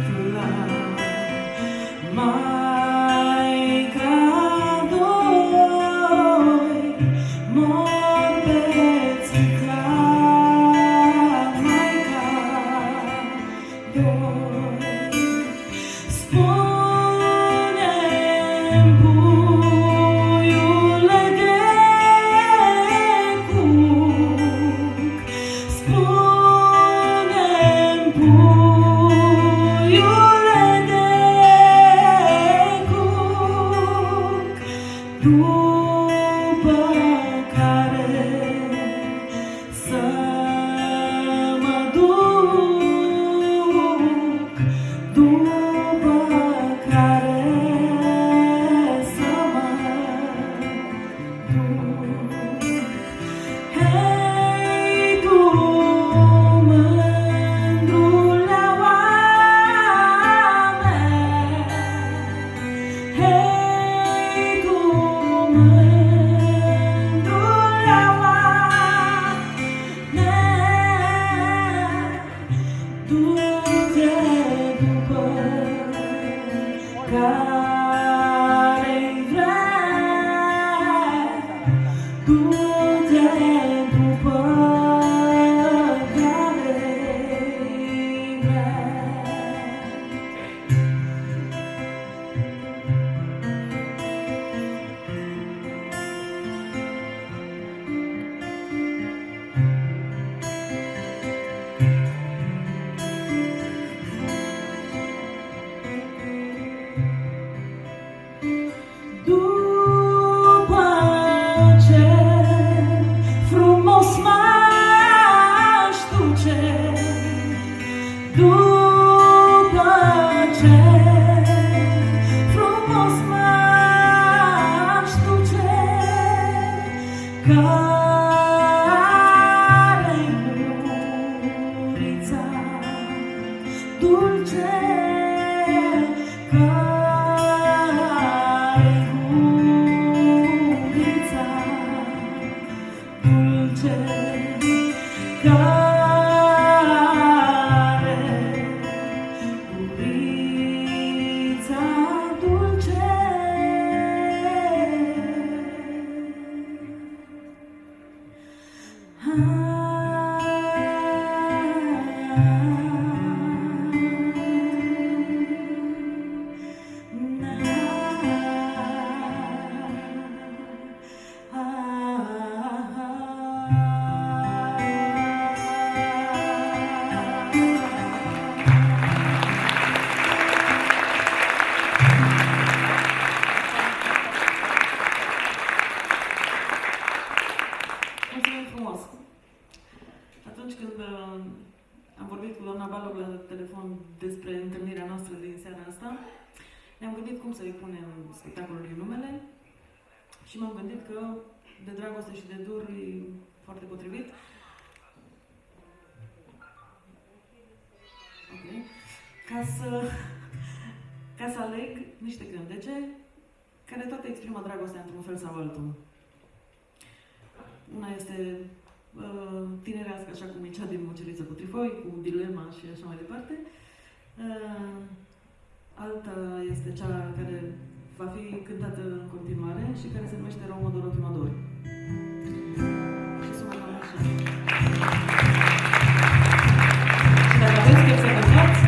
țâfla mai ca doi, mor pe țâfla mai ca doi. Spune-mi, puiule de cuc, spune-mi, puiule de cuc, după care să mă duc, după care să mă duc. Hei, tu, mândrule oameni, hei, tu, mândrule oameni, du-te după care-i vrea, du-te după care-i vrea. După ce frumos m-aș duce, după ce frumos m-aș duce, care-i gurița dulce, care-i gurița dulce, care-i gurița dulce. Mulțumim frumos! Atunci când am vorbit cu doamna Balog la telefon despre întâlnirea noastră din seara asta, ne-am gândit cum să-i punem spectacolului numele și m-am gândit că de dragoste și de dur e foarte potrivit. Okay. Ca să aleg niște cântece care toate exprimă dragostea într-un fel sau altul. Una este tinerească, așa cum e cea din Muceriță cu trifoi, cu dilema și așa mai departe. Alta este cea care va fi cântată în continuare și care se numește Roma Dorotii Mădori. Și sună cam așa. Și dacă aveți chef să cântați,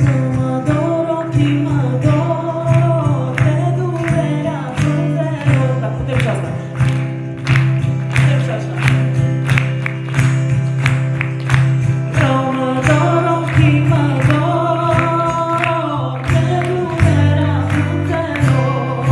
Roma Dorotii Mădori, de durerea frunzelor. Dar putem și asta. Putem și așa. Roma Dorotii Mădori, de durerea frunzelor.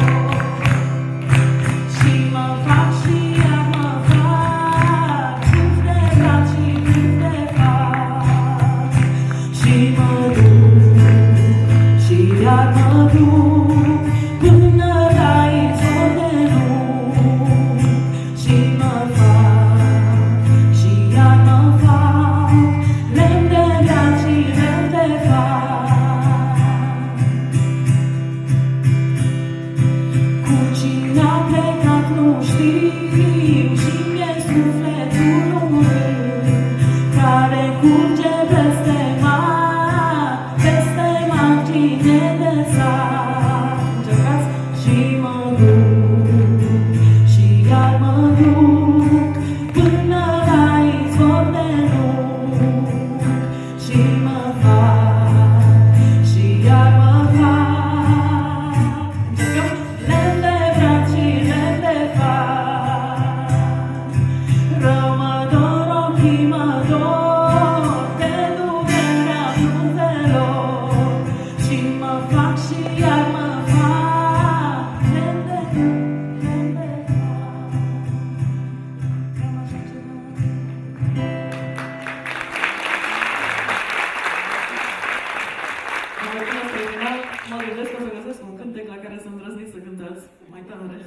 Mă gândesc că o să găsesc un cântec la care să îndrăzniți să cântați mai tare.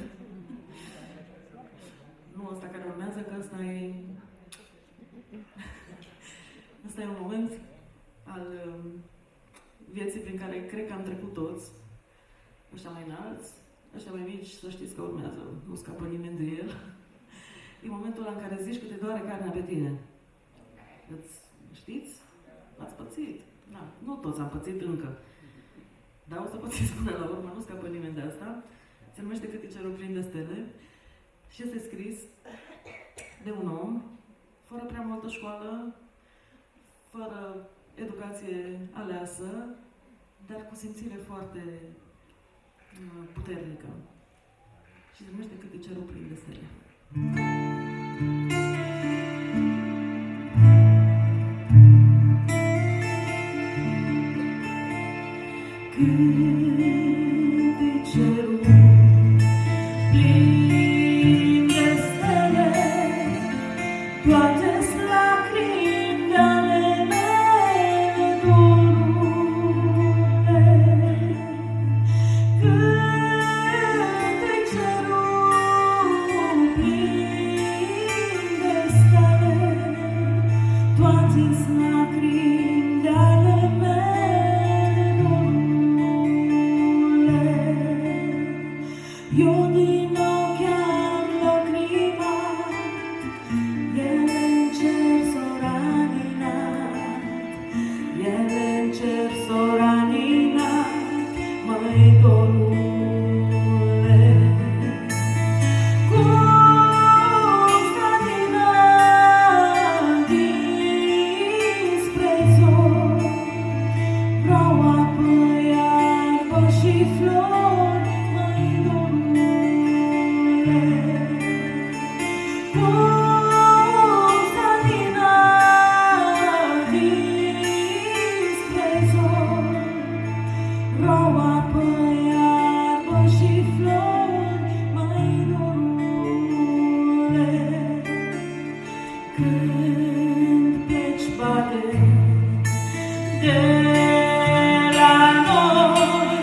Nu ăsta care urmează, că ăsta e... Ăsta e un moment al vieții prin care cred că am trecut toți, ăștia mai înalți, ăștia mai mici, să știți că urmează, nu scapă nimeni de el. E momentul în care zici că te doare carnea pe tine. Știți? Ați pățit. Da. Nu toți am pățit încă. Dar o să pățiți până la urmă, nu scapă nimeni de asta. Se numește Cât e cerul plin de stele și este scris de un om, fără prea multă școală, fără educație aleasă, dar cu simțire foarte puternică. Și se numește Cât e cerul plin de stele. Cât e cerul plin de stele, toate-s lacrimi ale mele, dorule. Cât e cerul plin de stele, toate-s lacrimi ale mele. Eu din ochi am lacrimat, ele în cer s-o raninat, ele în cer s-o raninat, măi dorule. Cum s-a dinspre zor, vreau apă iarbă și flori, măi dorule. Cum s-a dinspre zor, vreau apă iarbă și flori, măi dorule. Când pleci bate de la noi,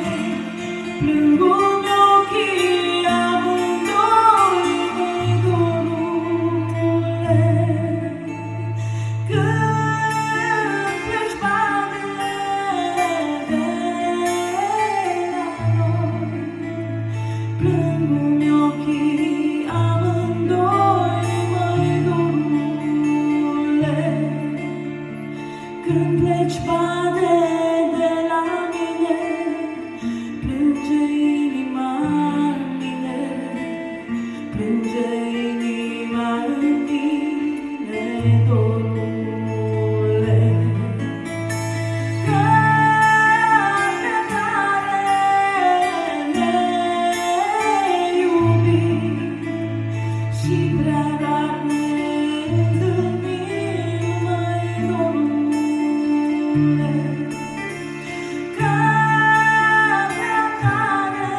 plâng-mi ochii amândoi, măi dorule. Când pleci bate de la noi, plâng-mi ochii amândoi, măi dorule. Când pleci bate de la mine, plânge inima în mine, plânge inima în mine, dorule. Că prea tare ne iubim și prea rar ne întâlnim, măi dorule. Că prea tare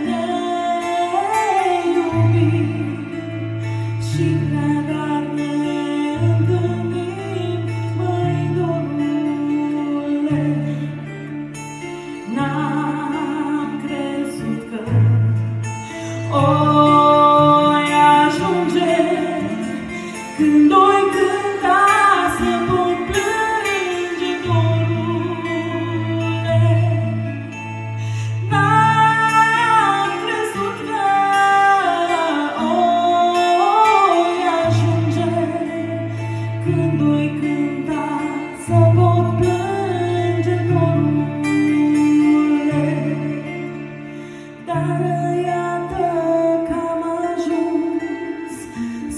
ne iubim și prea rar ne întâlnim, măi dorule. N-am crezut că oi ajunge când doi cânta să pot plânge, dorule. N-am crezut că oi ajunge când doi cânta să pot plânge, dorule. Dar iată că am ajuns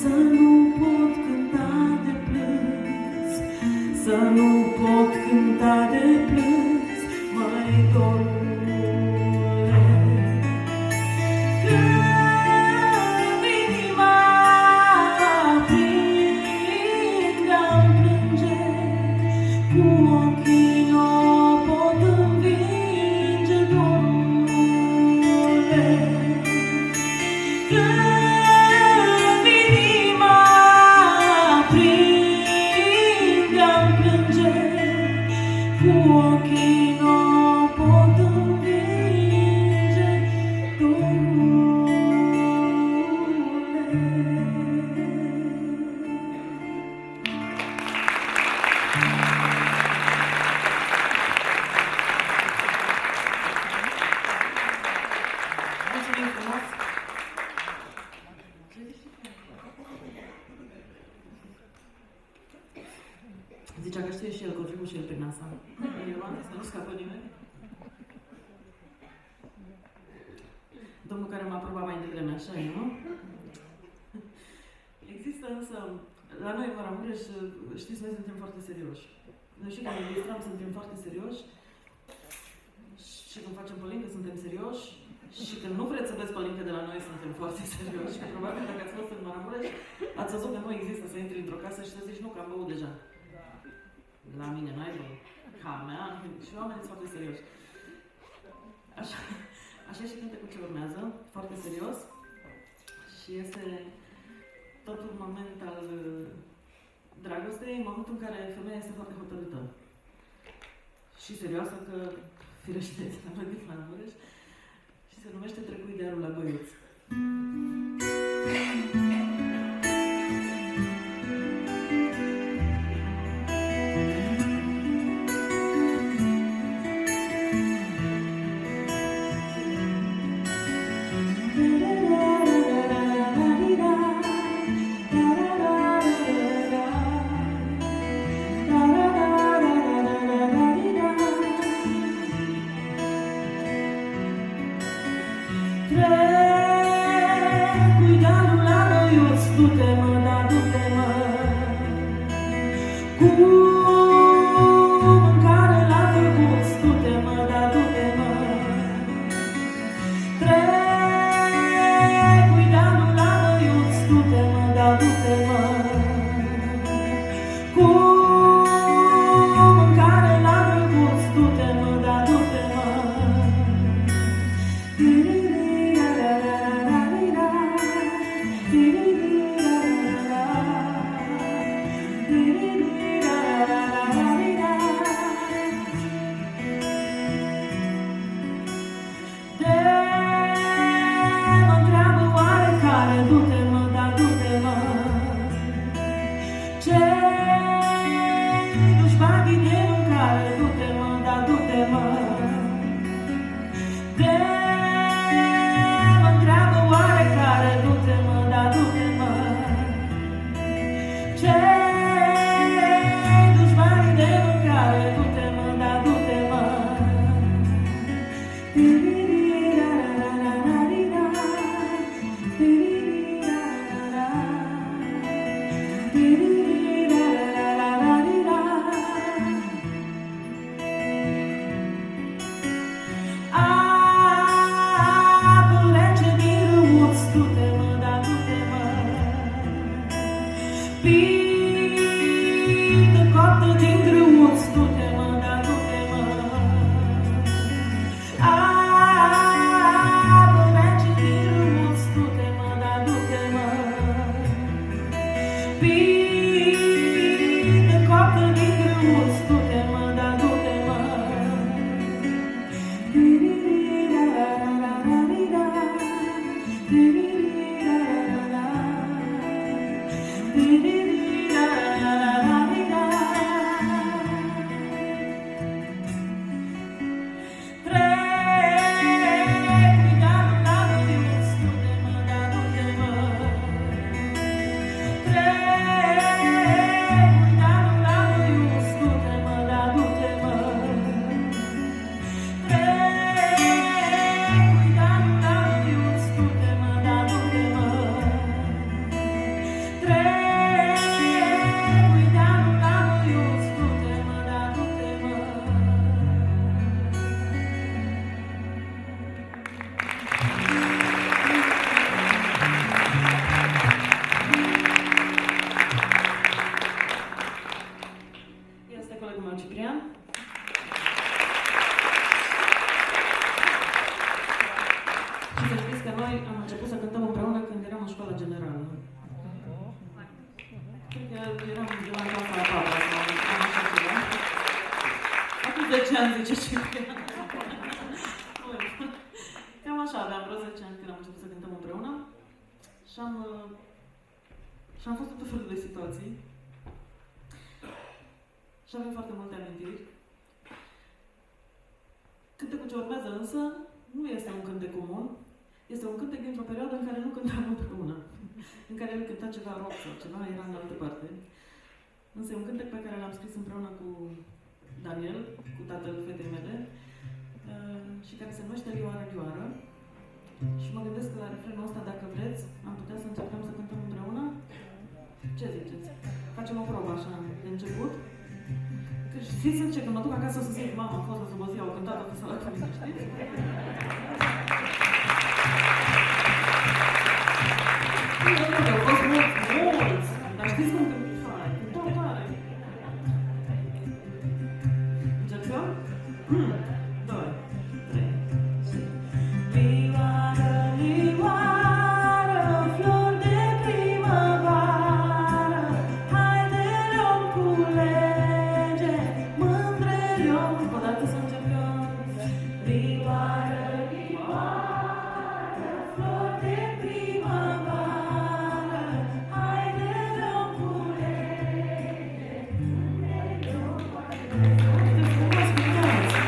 să nu pot cânta de plâns, să nu pot cânta de plâns, măi dorule. Când inima prinde-am plânge, cu ochii n-o pot învinge, dorule. Când inima prinde-am plânge, cu ochii n-o pot Mulțumim frumos! Zicea că știe și el, că o trecut și el prin asta. Eu am zis că nu scapă nimeni. Domnul care m-a aprobat mai devreme, așa e, nu? Există însă, la noi în Maramureș, știți, noi suntem foarte serioși. Noi și când ne distrăm suntem foarte serioși și când facem pălincă suntem serioși și când nu vreți să veți pălincă de la noi suntem foarte serioși. Că probabil dacă ați fost în Maramureș, ați văzut că nu există să intri într-o casă și să zici nu, că am băut deja. La mine n-ai băut. Ca mea, și oamenii sunt foarte serioși. Așa și cântecul ce urmează, foarte serios și este tot un moment al dragostei, în momentul în care femeia este foarte hotărâtă și serioasă, că firește este la Vădit la Mureș și se numește Trecui dealul la băiuț. și avem foarte multe amintiri. Cântecul ce urmează însă nu este un cântec comun, este un cântec dintr-o perioadă în care nu cântam împreună, în care el cânta ceva rock sau ceva, era în altă parte. Însă e un cântec pe care l-am scris împreună cu Daniel, cu tatăl fetei mele, și care se numește Lioară, Lioară. Și mă gândesc că la refrenul ăsta, dacă vreți, am putea să încercăm să cântăm împreună? Ce ziceți? Facem o probă așa, de început? Că știți în ce? Când mă duc acasă o să zic, mama, a fost o zăbăzie, au cântat toată sala cu mine, știți? Au fost mulți, dar știți cum cântau tare? Încercăm? 2, 3. Lioară, lioară, flori de primăvară, haide le-om culege, mândre le-om. Încă o dată să încercăm. Lioară, lioară, flori de primăvară, haide le-om culege, mândre le-om. Sunteți frumos, cântați!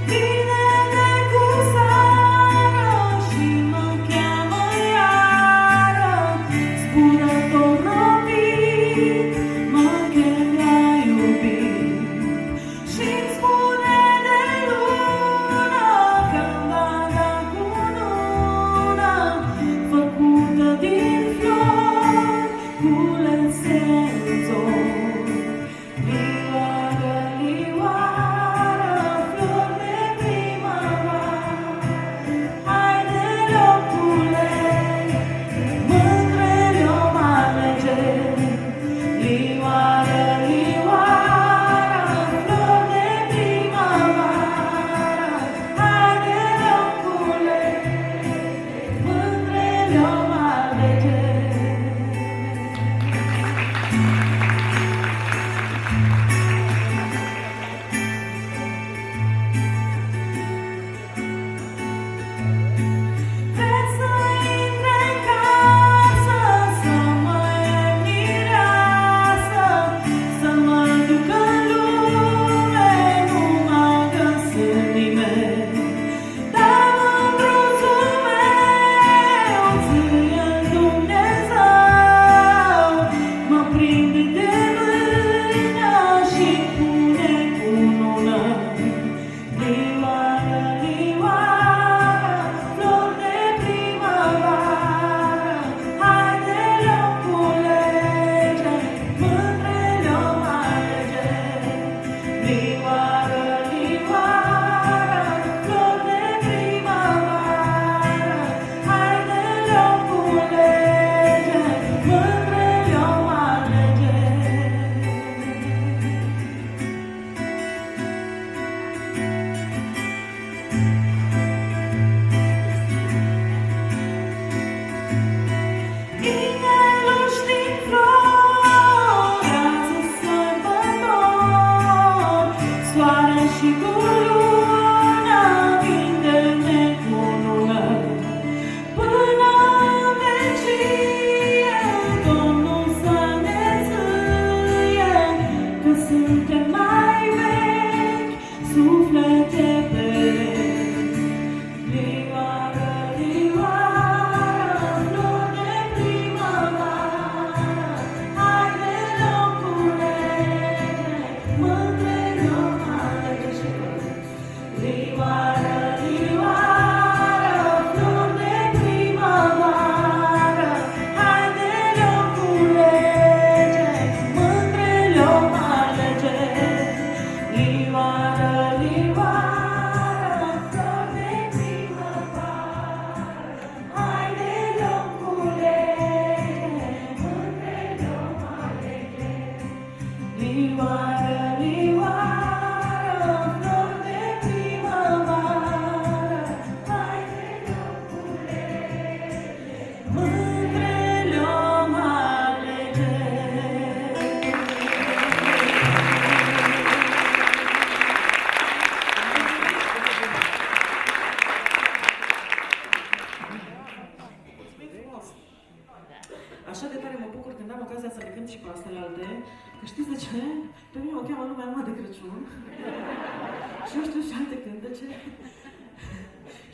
Vine de cu seară și mă cheamă iară, zburător robit, mă chem la iubit. Și-mi spune de lună că-mi va da cu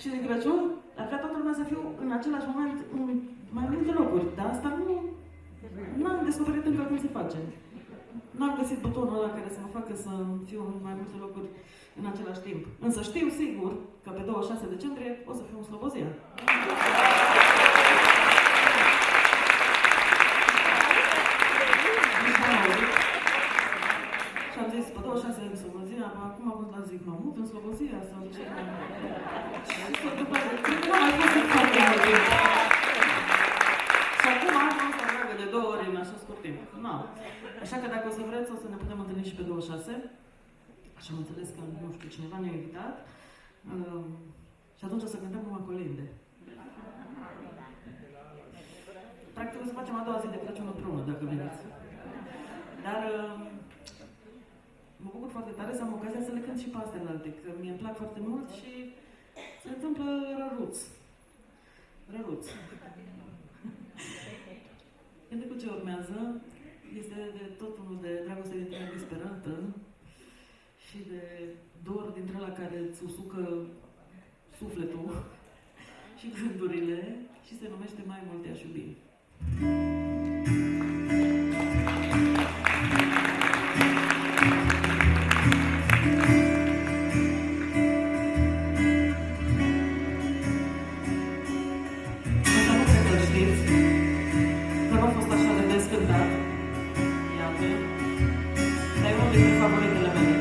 Și de Crăciun ar vrea toată lumea să fiu în același moment în mai multe locuri, dar asta n-am descoperit încă cum se face. N-am găsit butonul ăla care să mă facă să fiu în mai multe locuri în același timp. Însă știu sigur că pe 26 decembrie o să fiu în Slobozia. Și am zis, pe 26 în Slobozia, acum am zic, mă mut în Slobozia sau ce? Și după nu mai fost foarte mult timp. Și acum am să meargă de 2 ori în așa scurt timp. Nu. Așa că dacă o să vreți, o să ne putem întâlni și pe 26. Așa am înțeles că, nu știu, cineva ne-a invitat. Și atunci o să cântăm numai colinde. Practic o să facem a doua zi de Crăciun împreună, dacă veniți. Dar mă bucur foarte tare să am ocazia să le cânt și pe astea înalte, că mie îmi plac foarte mult și se întâmplă răruț. Răruț. Cântecul ce urmează este de tot unul de dragoste dintre ea disperantă și de dor dintre ăla care îți usucă sufletul și gândurile și se numește Mai mult te-aș iubi. Asta nu cred că știți, că nu a fost așa de des cântat. Iată, dar e unul dintre favoritele mele.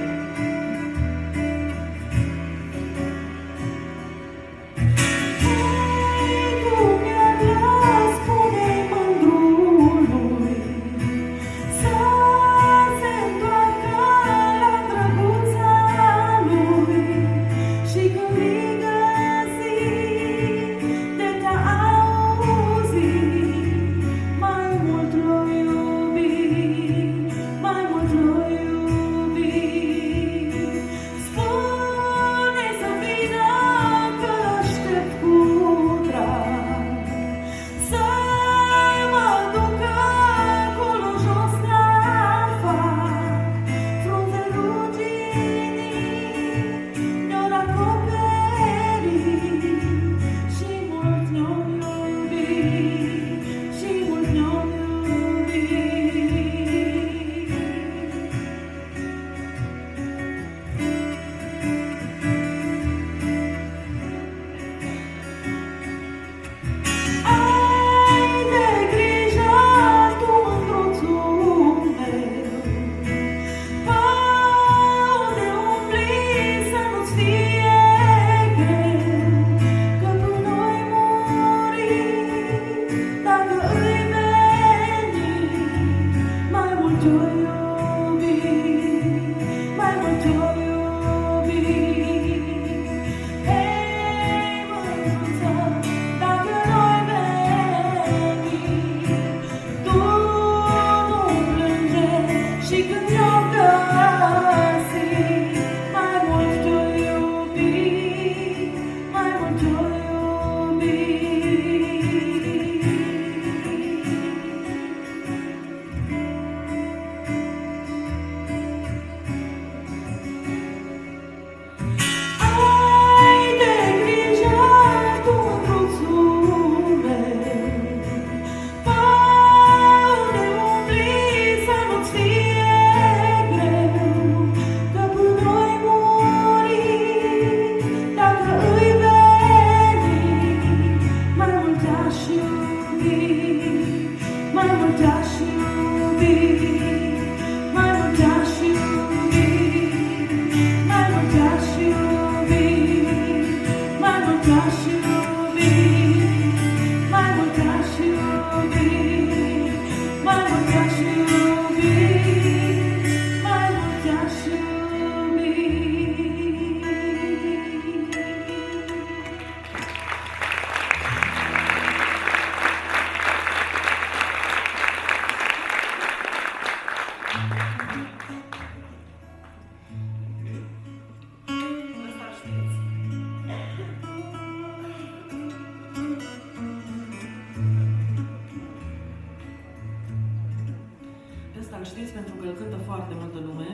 Știți, pentru că îl cântă foarte multă lume,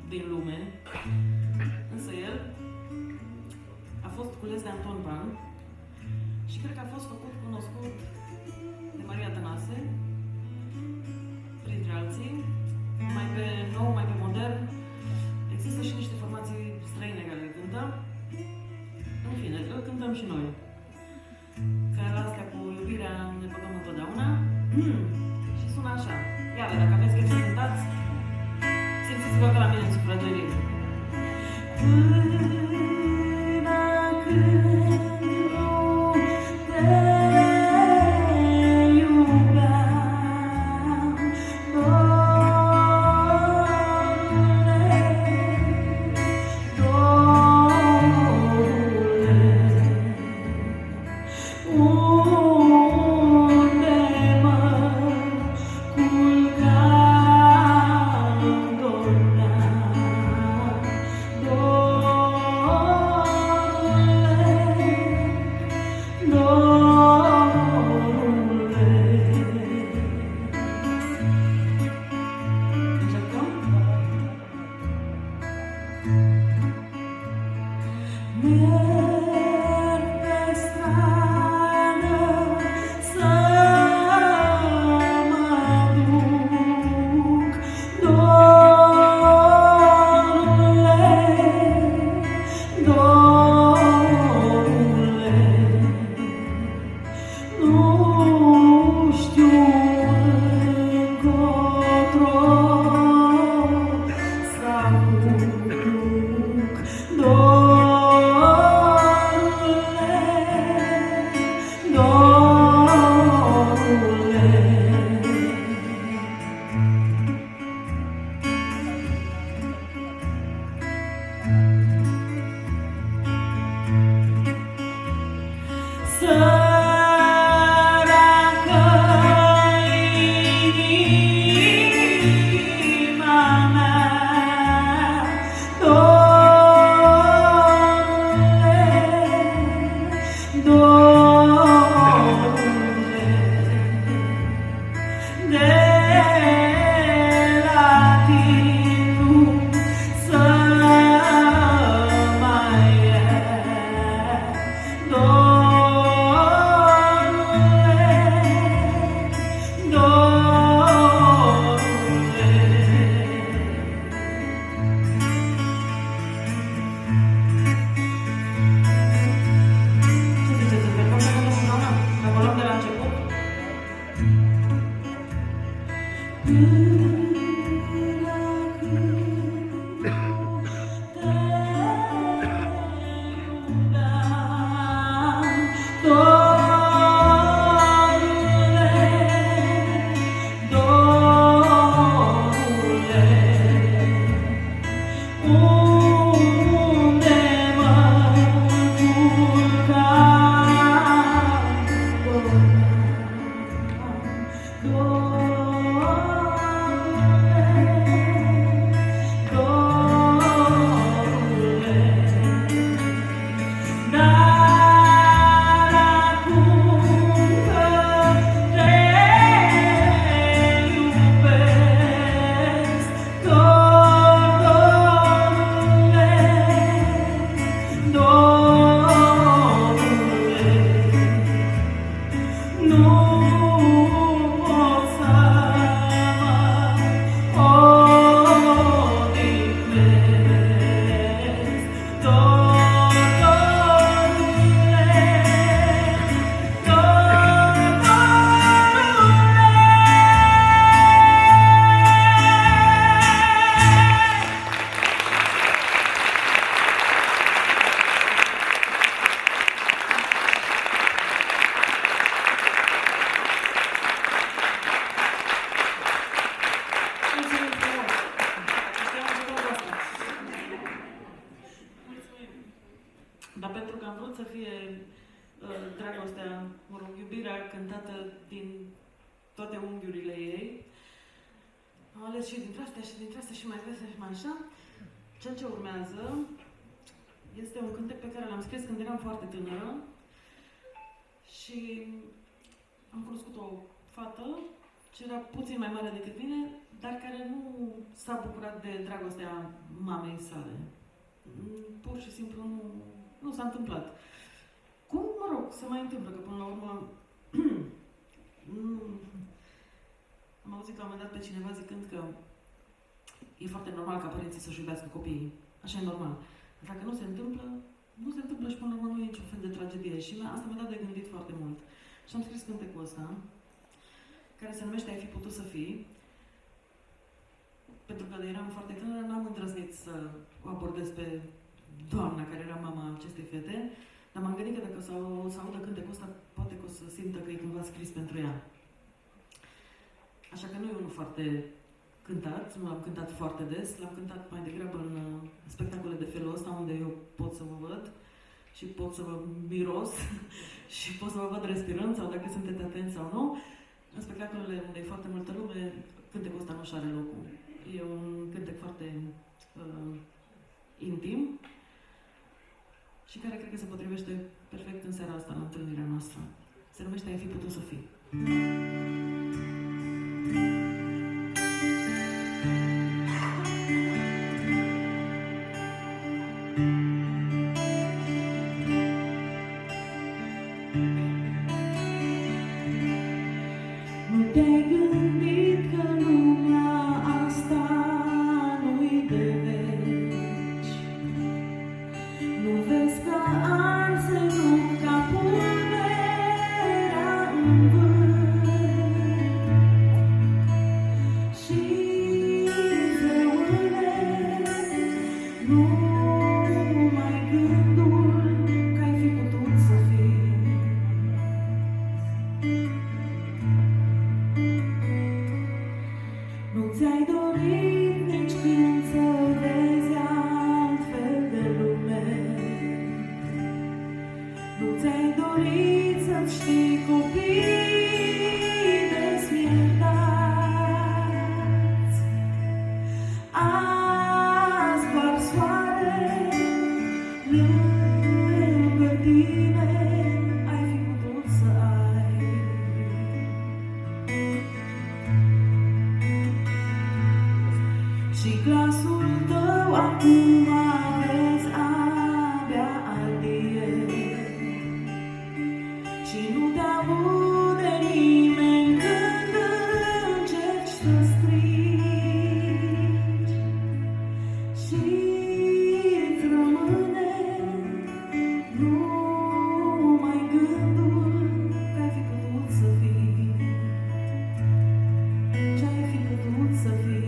din lume, însă el a fost cules de Anton Pan, cred că a fost făcut cunoscut de Maria Tănase, printre alții. Mai pe nou, mai pe modern, există și niște formații străine care le cântă. În fine, îl cântăm și noi. Care la astea cu iubirea ne băgăm întotdeauna. Și sună așa. Iată, dacă aveți chef să cântați, simțiți-vă ca la mine în sufragerie. Dar pentru că am vrut să fie dragostea, mă rog, iubirea cântată din toate unghiurile ei, am ales și dintre astea și mai vesel și mai așa. Cel ce urmează este un cântec pe care l-am scris când eram foarte tânără și am cunoscut o fată ce era puțin mai mare decât mine, dar care nu s-a bucurat de dragostea mamei sale. Pur și simplu nu s-a întâmplat. Cum, mă rog, se mai întâmplă, că până la urmă am auzit la un moment dat pe cineva zicând că e foarte normal ca părinții să-și iubească copiii. Așa e normal. Dacă nu se întâmplă, nu se întâmplă și până la urmă nu e niciun fel de tragedie. Și asta mi-a dat de gândit foarte mult. Și am scris cântecul ăsta, care se numește Ai fi putut să fii. Pentru că eram foarte tânără, n-am îndrăznit să o abordez pe doamna care era mama acestei fete, dar m-am gândit că dacă o să audă cântecul ăsta, poate că o să simtă că e cumva scris pentru ea. Așa că nu e unul foarte cântat, nu l-am cântat foarte des, l-am cântat mai degrabă în spectacole de felul ăsta, unde eu pot să vă văd și pot să vă miros și pot să vă văd respirând sau dacă sunteți atenți sau nu. În spectacolele unde e foarte multă lume, cântecul ăsta nu-și are locul. E un cântec foarte intim și care cred că se potrivește perfect în seara asta, în întâlnirea noastră. Se numește Ai fi putut să fii. Nu te-ai gândit că lumea asta nu-i de veci. Nu vezi că arse nu ca pulberea în vânt și zăurile numai gândul că ai fi putut să fii. Nu ți-ai dorit nici când să vezi altfel de lume. Nu ți-ai dorit să-ți știi copiii desmierdați. Azi doar soare lângă tine ai fi putut să ai. Și glasul tău acum vezi abia adie. Și nu te aude nimeni când încerci să strigi. Și-ți rămâne numai gândul că ai fi putut să fii ce-ai fi putut să fii.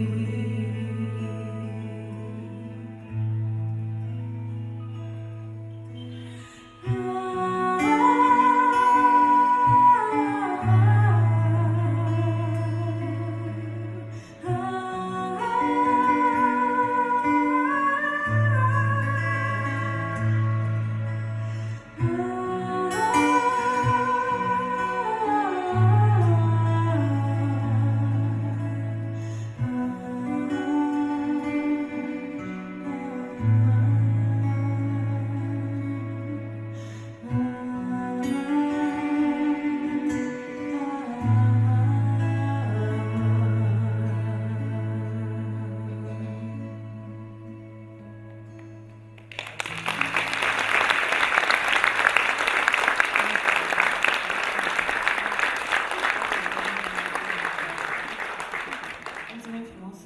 Mulțumim frumos!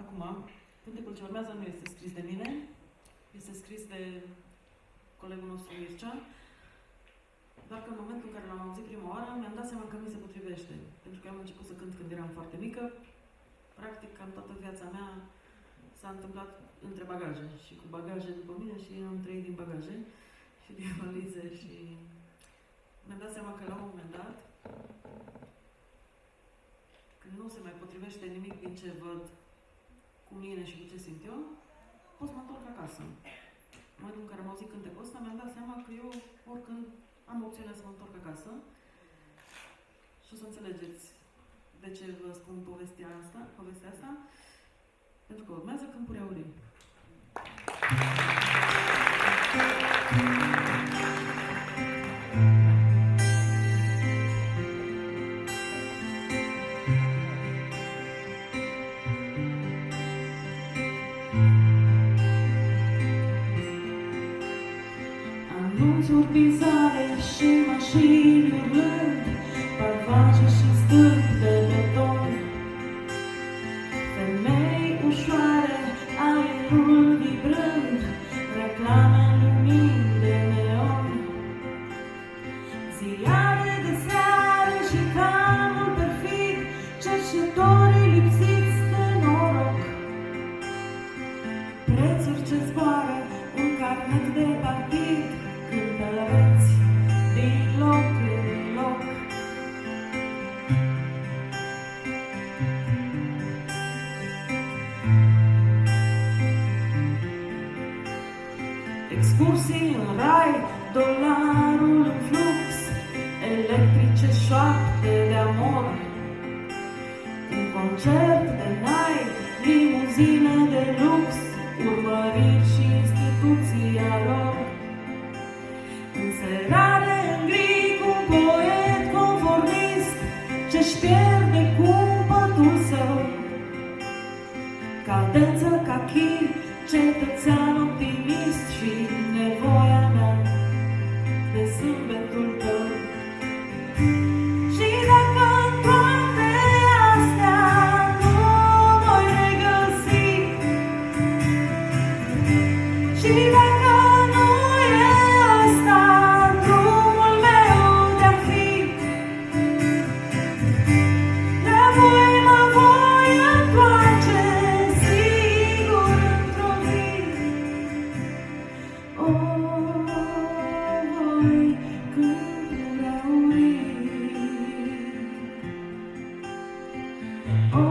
Acum, cântecul ce urmează nu este scris de mine, este scris de colegul nostru Mircea, doar că în momentul în care l-am auzit prima oară, mi-am dat seama că mi se potrivește. Pentru că am început să cânt când eram foarte mică. Practic, cam toată viața mea s-a întâmplat între bagaje și cu bagaje după mine și am trăit din bagaje și din valize și mi-am dat seama că la un moment dat, când nu se mai potrivește nimic din ce văd cu mine și cu ce simt eu, pot să mă întorc acasă. În momentul în care am auzit cântecul ăsta, mi-am dat seama că eu, oricând, am opțiunea să mă întorc acasă și o să înțelegeți de ce vă spun povestea asta, pentru că urmează Câmpuri Aurii. Anunț simțuri bizare și mașini urlând, parvace și stâlpi de beton. Femei ușoare, aerul vibrând, reclame în lumini de neon. Ziare de seară și calmul perfid, cercetorii lipsiți de noroc. Prețuri ce zboară, un carnet de partid, cântăreți din loc în loc. Excursii în rai, dolarul în flux, electrice șoapte de amor. Un concert de nai, limuzine de lux, urmăriți și instituția lor. Înserare în gri cu un poet conformist ce-și pierde cumpătul său. Cadență ca chi, cetățean optimist și nevoia mea de zâmbetul tău. Și dacă în toate astea nu voi regăsi, și dacă nu e ăsta drumul meu de-a fi, mă voi întoarce sigur într-o zi. O, voi cânturi aurii, o,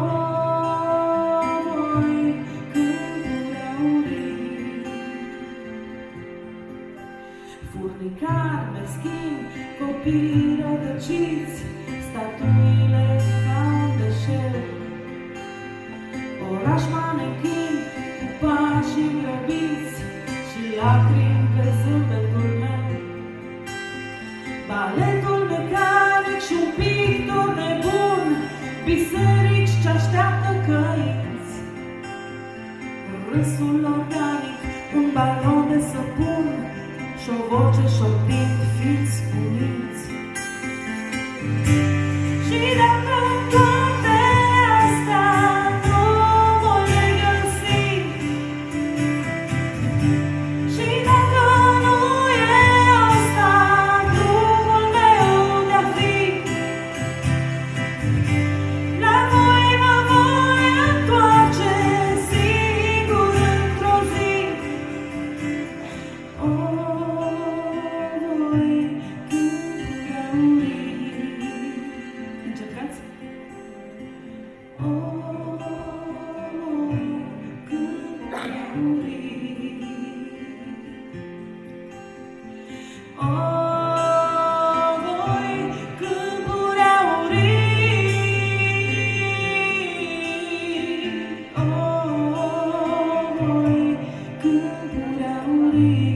voi cânturi aurii. Furnicari meschini, copii rătăciți, statuile ca un deșeu. Oraș manechin cu pași îngrăbiți și lacrimi pe zâmbetul meu. Baletul mecanic și un pictor nebun, biserici ce așteaptă căinți. Râsul organic, un balon de săpun și o voce șoptind, fiți uniți. Și dacă toate astea nu voi regăsi, și dacă nu e ăsta drumul meu de-a fi, mă voi întoarce sigur într-o zi. O, voi cânturi aurii. Încercați? O, voi cânturi aurii. O, voi cânturi aurii. O, voi cânturi aurii.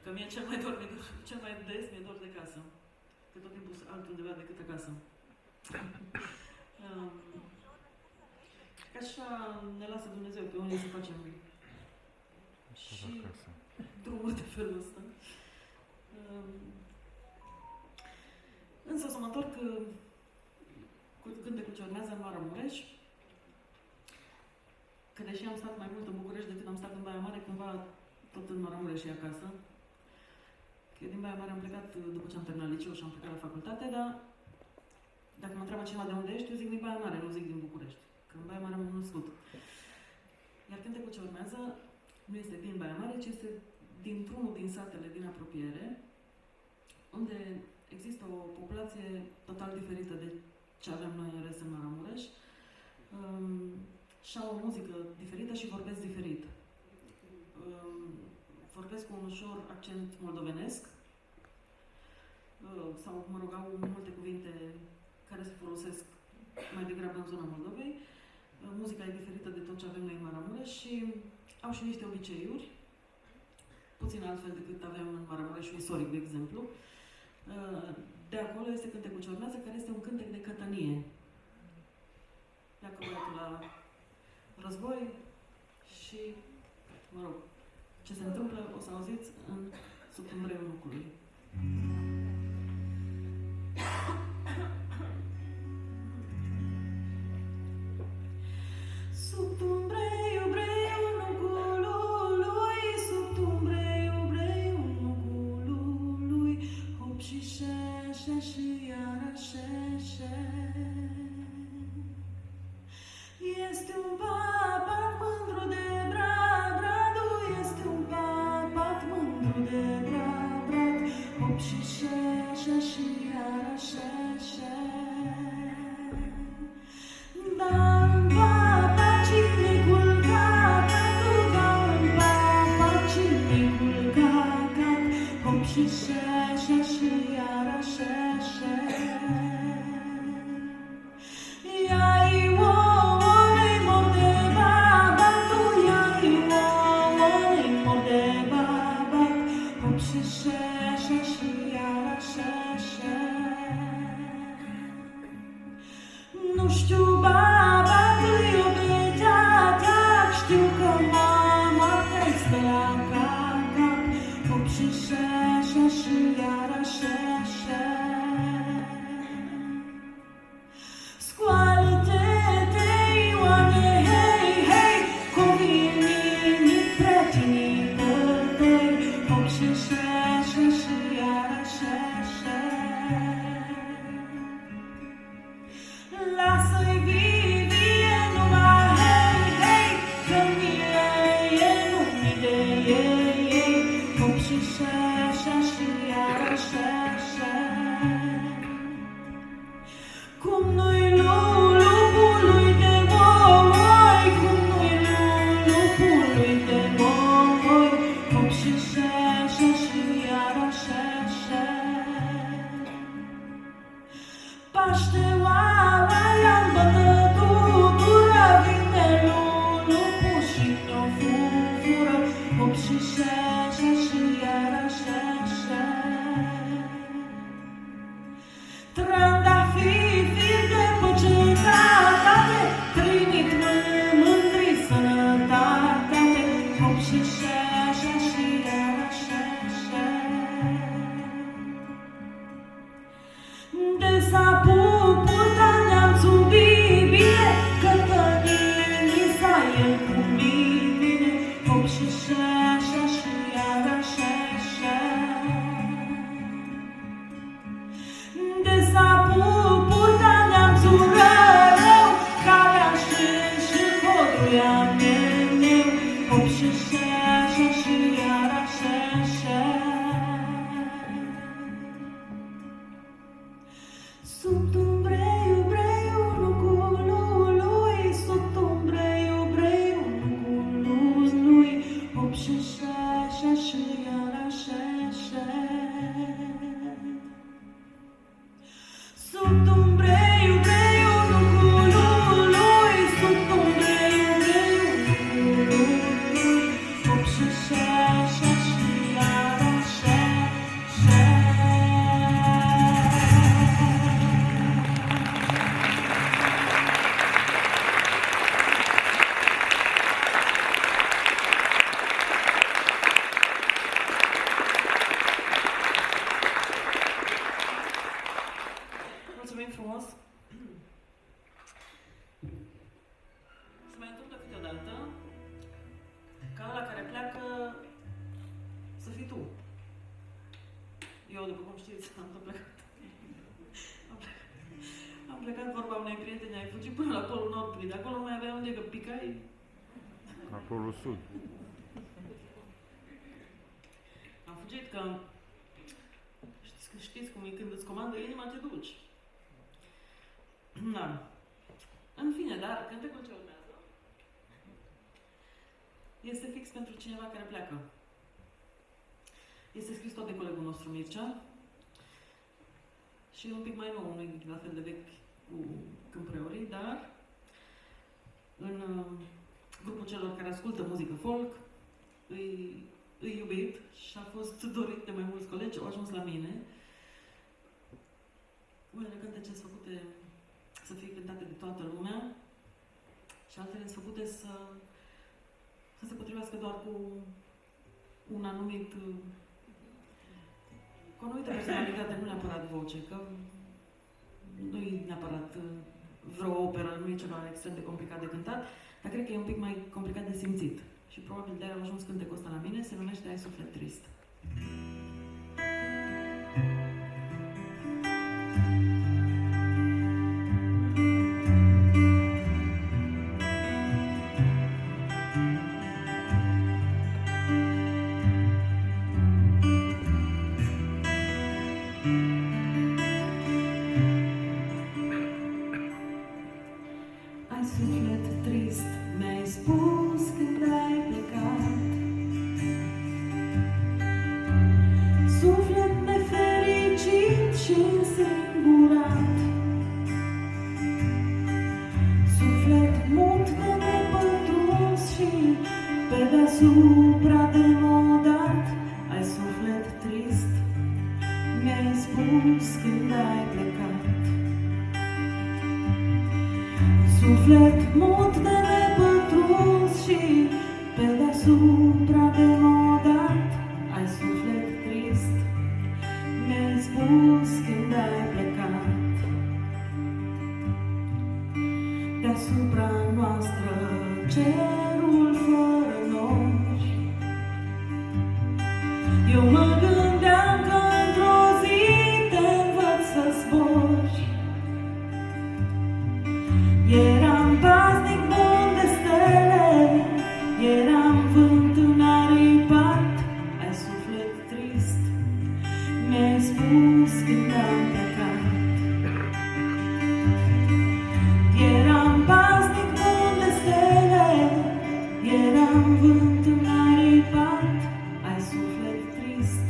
Că mie cel mai des mi-e dor de casă. Că tot timpul sunt altundeva decât acasă. Că așa ne lasă Dumnezeu pe unde să facem și drumuri de felul ăsta. Însă o să mă întorc cu cântecul ce urmează în Maramureș, că deși am stat mai mult în București decât am stat în Baia Mare, cumva tot în Maramureș e acasă. Eu din Baia Mare am plecat după ce am terminat liceu și am plecat la facultate, dar dacă mă întreabă cineva de unde ești, eu zic din Baia Mare, nu zic din București. Că în Baia Mare am născut. Iar cântecul ce urmează nu este din Baia Mare, ci este dintr-unul din satele din apropiere, unde există o populație total diferită de ce avem noi în rest în Maramureș. Și au o muzică diferită și vorbesc diferit. Vorbesc cu un ușor accent moldovenesc, sau, mă rog, au multe cuvinte care se folosesc mai degrabă în zona Moldovei. Muzica e diferită de tot ce avem noi în Maramureș și au și niște obiceiuri, puțin altfel decât avem în Maramureșul istoric, de exemplu. De acolo este cântecul ce urmează, care este un cântec de cătănie. Pleacă băiatul la război și, mă rog, ce se întâmplă o să auziți în Sub umbreiul nucului. Sub umbreiul nucului, sub umbreiul nucului, hop și șeșe și iară șeșe. Este un papat mândru de brad-bradu, este un papat mândru de brad-brad, hop și șeșe și iară șeșe. Da-mi papat cine culca catul, da-mi papat cine culca cat, hop și șeșe și iară șeșe. Nu știu, baba, că-i obetatea, știu că mama te stă la cap, hop și șeșe și iară șeșe. Scoală-te, te Ioane, hei, hei, covinii, prietenii tăi, hop și șeșe și iară șeșe. Lasă-i vie numai, hei, hei, că mie e numai de ei, hop și șeșe și iară șeșe. Cum nu-i lupului de moi, cum nu-i lupului de moi, hop și șeșe și iară șeșe. Paște oara i-am bătătutură, vine lupul și ne-o fură, hop și șeșe și iară șeșe. Trandafiri de păcetate, trimit mândri sănătate, hop și șeșe și iară șeșe. De sapu purta neamțul biblie, cătănii sa el cu mine, hop și șeșe și iară șeșe. De sapu purta neamțul rău, calea și codruia meu, hop și șeșe și iară șeșe. Sub umbreiul nucului, sub umbreiul nucului, hop și șeșe și iară șeșe. Sub umbreiul nucului, sub umbreiul nucului, eu, după cum știți, am plecat. Am plecat vorba unei prieteni, ai fugit până la Polul Nord, de acolo nu mai avea unde, că picai. La Polul Sud. Am fugit că știți cum e, când îți comandă inima, te duci. Da. În fine, dar cântecul ce urmează este fix pentru cineva care pleacă. Este scris tot de colegul nostru Mircea și un pic mai nou, nu e la fel de vechi cu Câmpreorii, dar în grupul celor care ascultă muzică folk îi iubit și a fost dorit de mai mulți colegi, au ajuns la mine. Unele cântece sunt făcute să fie cântate de toată lumea și altele sunt făcute să se potrivească doar cu un anumit, cu o anumită personalitate, nu neapărat voce, că nu e neapărat vreo operă, nu e ceva extrem de complicat de cântat, dar cred că e un pic mai complicat de simțit. Și probabil de-aia a ajuns cântecul ăsta la mine, se numește Ai suflet trist. Ai suflet trist, mi-ai spus când ai plecat. Suflet nefericit și însingurat. Suflet mut de nepătruns și pe deasupra demodat. Ai suflet trist, mi-ai spus când ai plecat. Suflet mut de nepătruns și pe deasupra demodat. Ai suflet trist, mi-ai spus când ai plecat. Deasupra noastră cerul fără nori. Eu mă gândeam că într-o zi te învăț să zbori. Eram paznic bun de stele, eram vânt înaripat. Ai suflet trist, mi-ai spus când am plecat. Eram paznic bun de stele, eram vânt înaripat. Ai suflet trist,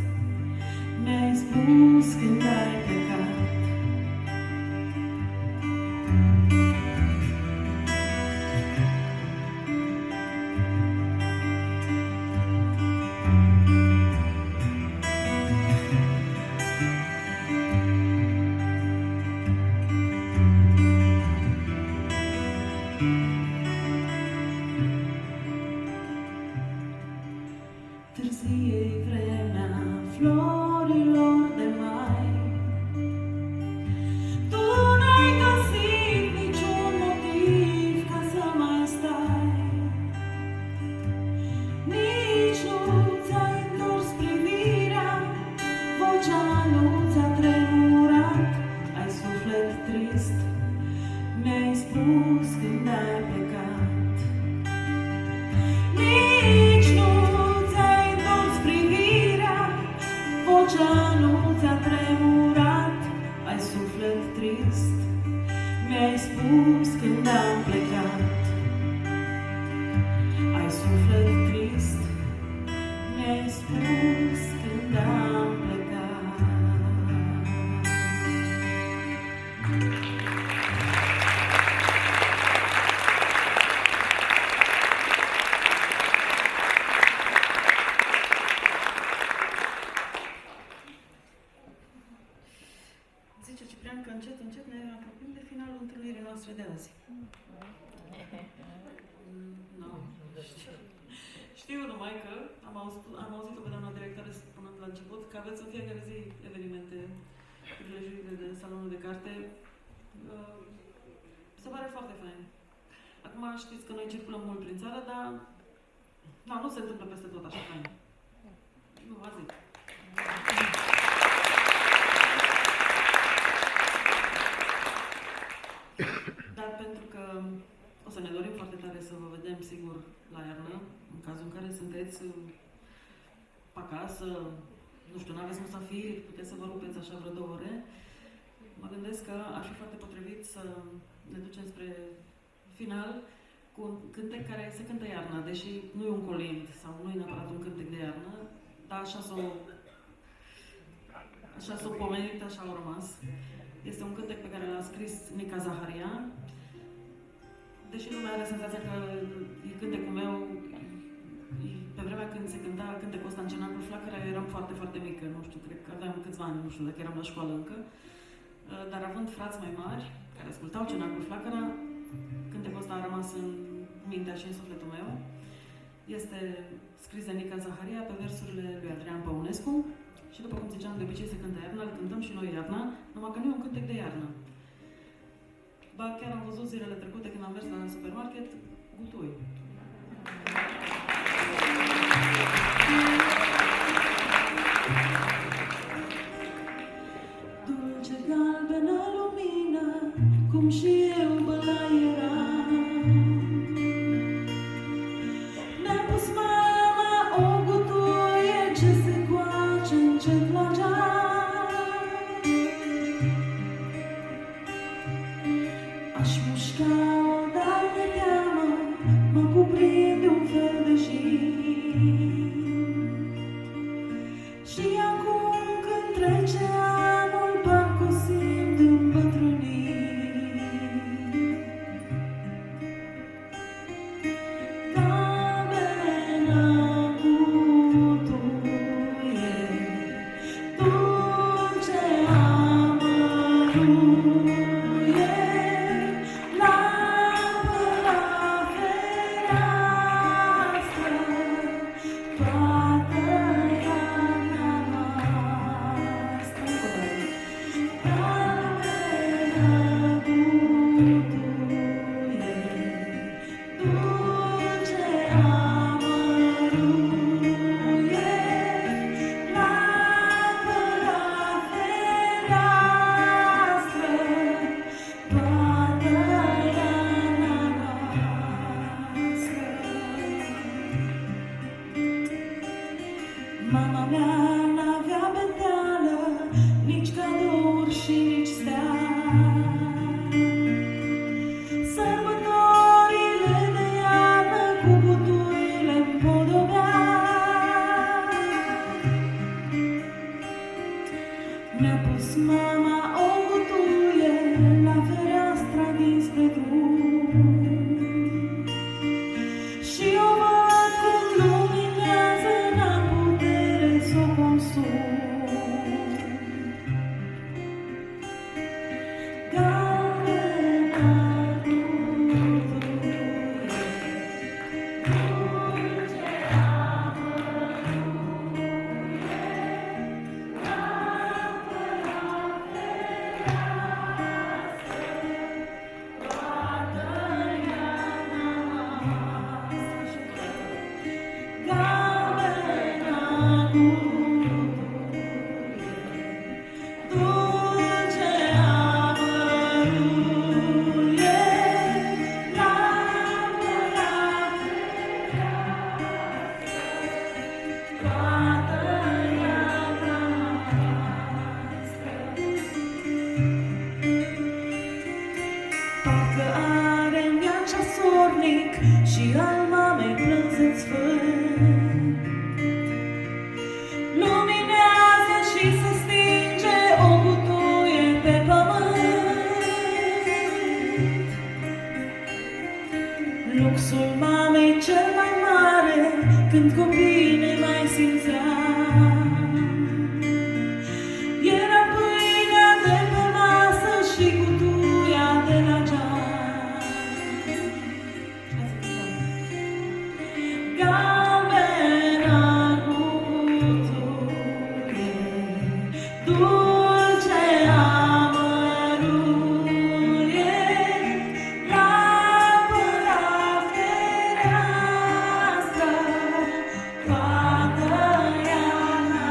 mi-ai spus când ai plecat. Târzie-i vremea florilor de mai. Tu n-ai găsit niciun motiv ca să mai stai. Nici nu ți-ai întors privirea, vocea nu ți-a tremurat. Ai suflet trist, mi-ai spus când ai plecat. Nici nu ți-ai întors privirea, vocea nu ți-a tremurat. Ai suflet trist, mi-ai spus când am plecat. Ai suflet trist, mi-ai spus când am plecat. Zice Ciprian că încet, încet ne apropiem de finalul întâlnirii noastre de azi. No. Știu numai că am auzit-o pe doamna directoare spunând la început că aveți în fiecare zi evenimente, prilejurile de salonul de carte. Se pare foarte fain. Acum știți că noi circulăm mult prin țară, dar nu se întâmplă peste tot așa fain. Nu, vă zic. O să ne dorim foarte tare să vă vedem, sigur, la iarnă, în cazul în care sunteți acasă, nu știu, n-aveți musafiri, puteți să vă rupeți așa vreo 2 ore. Mă gândesc că ar fi foarte potrivit să ne ducem spre final cu un cântec care se cântă iarna, deși nu e un colind sau nu e neapărat un cântec de iarnă, dar așa s-o pomenit, așa au rămas. Este un cântec pe care l-a scris Nica Zaharia. Deși lumea are senzația că e cântecul meu, pe vremea când se cânta cântecul ăsta în Cenacul Flacăra, eram foarte, foarte mică, nu știu, cred că aveam câțiva ani, nu știu dacă eram la școală încă. Dar având frați mai mari, care ascultau Cenacul Flacăra, cântecul ăsta a rămas în mintea și în sufletul meu. Este scris de Nica Zaharia pe versurile lui Adrian Păunescu și, după cum ziceam, de obicei se cântă iarna, îl cântăm și noi iarna, numai că nu e un cântec de iarnă. Ba, chiar am văzut zilele trecute când am mers la supermarket gutui. Dulce galbenă lumină, cum și eu băla eram, ne-a pus mama o gutuie ce se coace încet la geam. Aș mușca-o, dar de teamă mă cuprinde un fel de jin. Și acum când trece anul, parcă o simt îmbătrânit. Galbenă gutuie, dulce amăruie, mama mea n-avea beteală, nici cadouri și nici stea. Sărbătorile de iarnă cu gutuile împodobea. Mi-a pus mama o gutuie la fereastra dinspre drum și o văd cum luminează, n-am putere s-o consum. Galbenă gutuie, dulce parcă are în ea ceasornic și al mamei plânset sfânt. Luminează și se stinge o gutuie pe pământ. Luxul mamei cel mai mare, când copiii ne mai simțeam, era pâinea de pe masă și gutuia de la geam. Galbenă gutuie, dulce amăruie, lampă la fereastră, toată iarna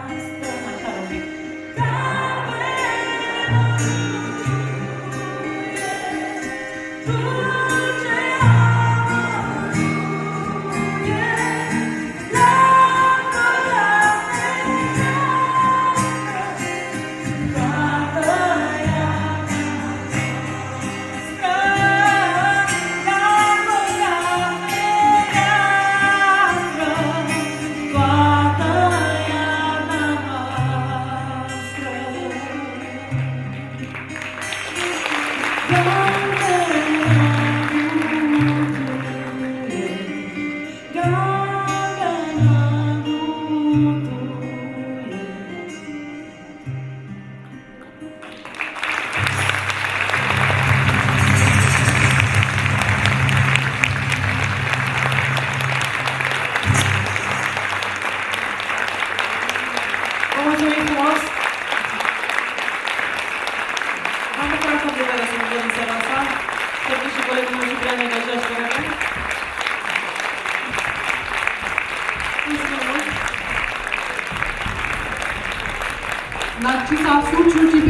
noastră. Mai tare un pic. Galbenă gutuie,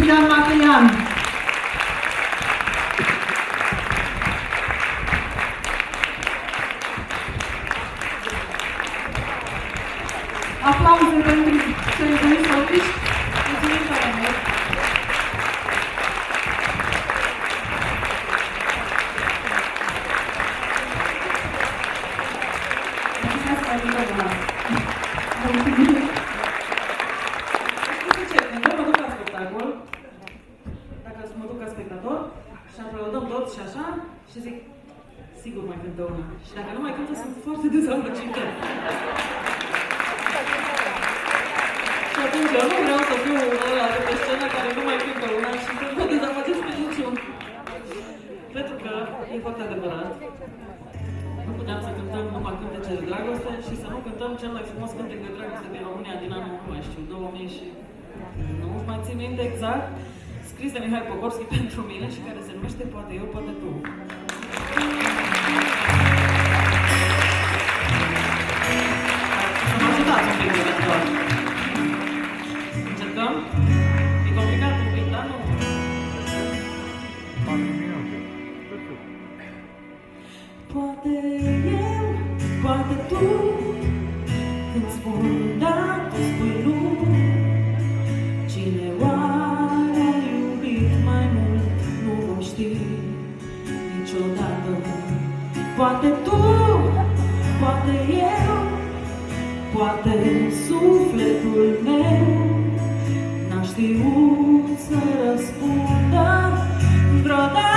Cristian Mateian. Aplauze pentru cei doi soltiști. Mulțumim tare mult! Mulțumesc mai mult, doamna! Mulțumim! Știți ce? Când eu mă duc la spectacol, dacă mă duc ca spectator și aplaudăm toți și așa, și zic, sigur mai cântă una. Și dacă nu mai cântă, sunt foarte dezamăgită. Și atunci eu nu vreau să fiu ăla de pe scenă care nu mai cântă una și să nu mă dezamăgesc pe niciun. Pentru că e foarte adevărat. Nu puteam să cântăm numai cântece de dragoste și să nu cântăm cel mai frumos cântec de dragoste din România din anul, nu mai știu, 2000 și... nu mai țin minte exact, scris de Mihai Pogorski pentru mine și care se numește Poate eu, poate tu. Să mă ajutați un pic de toate. Încercăm? E complicat un pic, dar nu? 4 minute. Poate eu, poate tu, când spun da, tu spui nu. Cine oare a iubit mai mult, nu vom ști niciodată. Poate tu, poate eu, poate sufletul meu n-a știut să răspundă vreodată.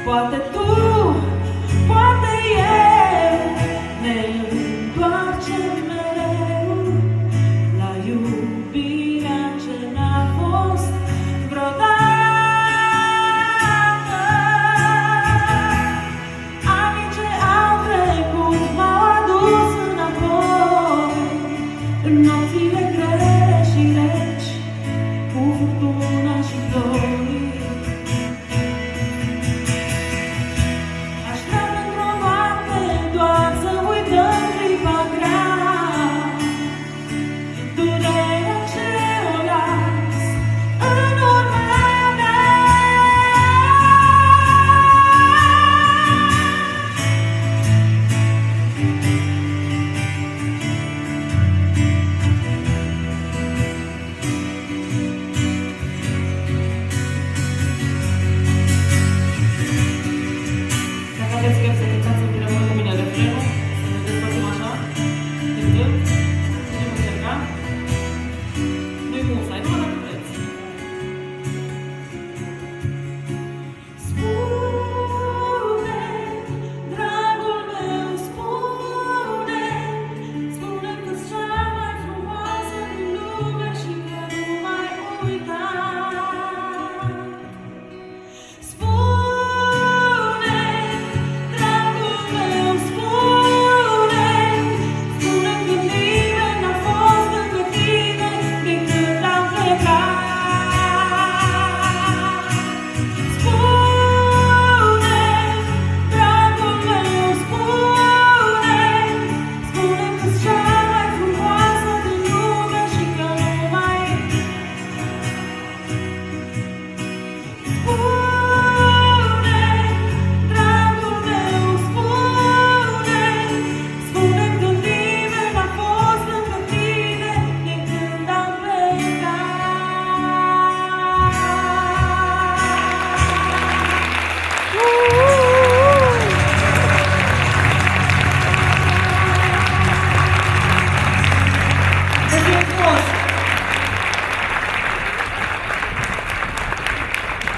Poate tu, poate eu, ne întoarcem mereu la iubirea ce n-a fost vreodată. Anii ce au trecut m-au adus înapoi în nopțile grele și reci, cu furtună și ploi.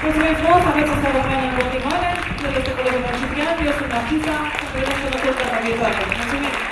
Mulțumim frumos, aveți o seară faină în continuare. El este colegul meu Ciprian, eu sunt Narcisa, îmi privesc sănătos data viitoare. Mulțumim!